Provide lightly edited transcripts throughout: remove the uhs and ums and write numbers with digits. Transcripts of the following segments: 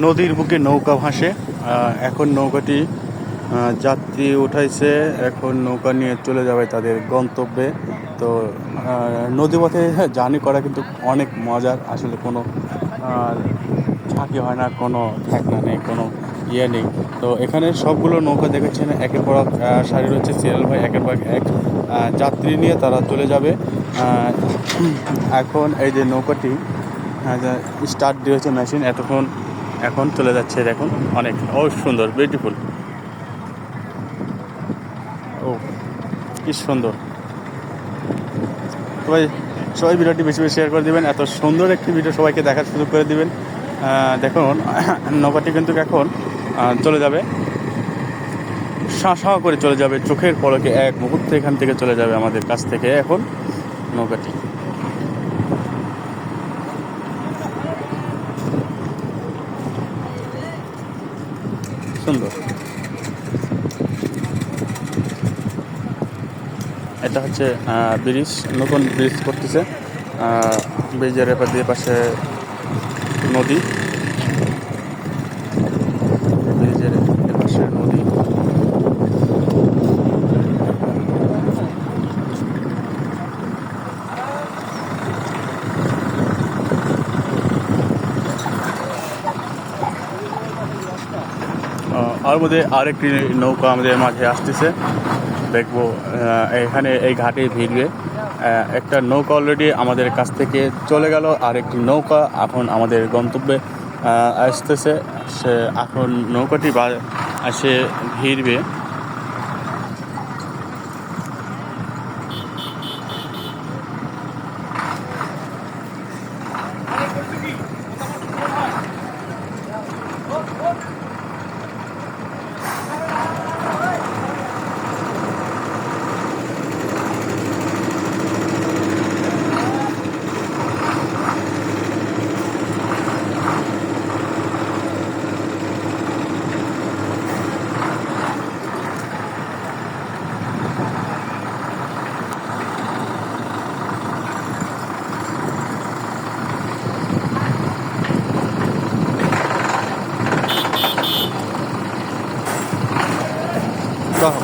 নদীর বুকে নৌকা ভাসে। এখন নৌকাটি যাত্রী উঠাইছে, এখন নৌকা নিয়ে চলে যাবে তাদের গন্তব্যে। তো নদীপথে জার্নি করা কিন্তু অনেক মজার। আসলে কোনো ঝাঁকি হয় না, কোনো ঠেকনা নেই, কোনো ইয়ে নেই। তো এখানে সবগুলো নৌকা দেখেছেন একের পর এক সারি রয়েছে, সিরিয়াল ভাই একের পর এক যাত্রী নিয়ে তারা চলে যাবে। এখন এই যে নৌকাটি স্টার্ট দিয়েছে মেশিন, এখন চলে যাচ্ছে। দেখুন অনেক সুন্দর, বিউটিফুল। ও কি সুন্দর। সবাই ভিডিওটি বেশি বেশি শেয়ার করে দিবেন। এত সুন্দর একটি ভিডিও সবাইকে দেখার সুযোগ করে দিবেন। দেখুন নৌকাটি কিন্তু এখন চলে যাবে, শাঁ করে চলে যাবে, চোখের পলকে এক মুহূর্তে এখান থেকে চলে যাবে আমাদের কাছ থেকে এখন নৌকাটি। সুন্দর। এটা হচ্ছে ব্রিজ, নতুন ব্রিজ করতেছে। ব্রিজের এপার দিয়ে পাশে নদী, ব্রিজের এপাশে নদী। আর মধ্যে আরেকটি নৌকা আমাদের মাঝে আসতেছে, দেখবো এখানে এই ঘাটে ভিড়বে। একটা নৌকা অলরেডি আমাদের কাছ থেকে চলে গেল, আর একটি নৌকা এখন আমাদের গন্তব্যে আসতেছে। সে এখন নৌকাটি এসে ভিড়বে।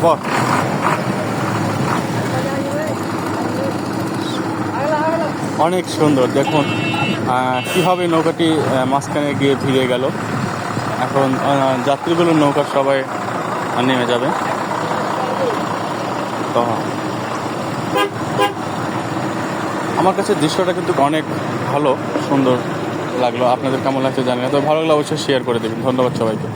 বাহ, অনেক সুন্দর। দেখুন কীভাবে নৌকাটি মাঝখানে গিয়ে ভিড়ে গেল। এখন যাত্রীগুলো নৌকা সবাই নেমে যাবে। তো আমার কাছে দৃশ্যটা কিন্তু অনেক ভালো, সুন্দর লাগলো। আপনাদের কেমন লাগছে জানি না, তো ভালো লাগলে অবশ্যই শেয়ার করে দেবেন। ধন্যবাদ সবাইকে।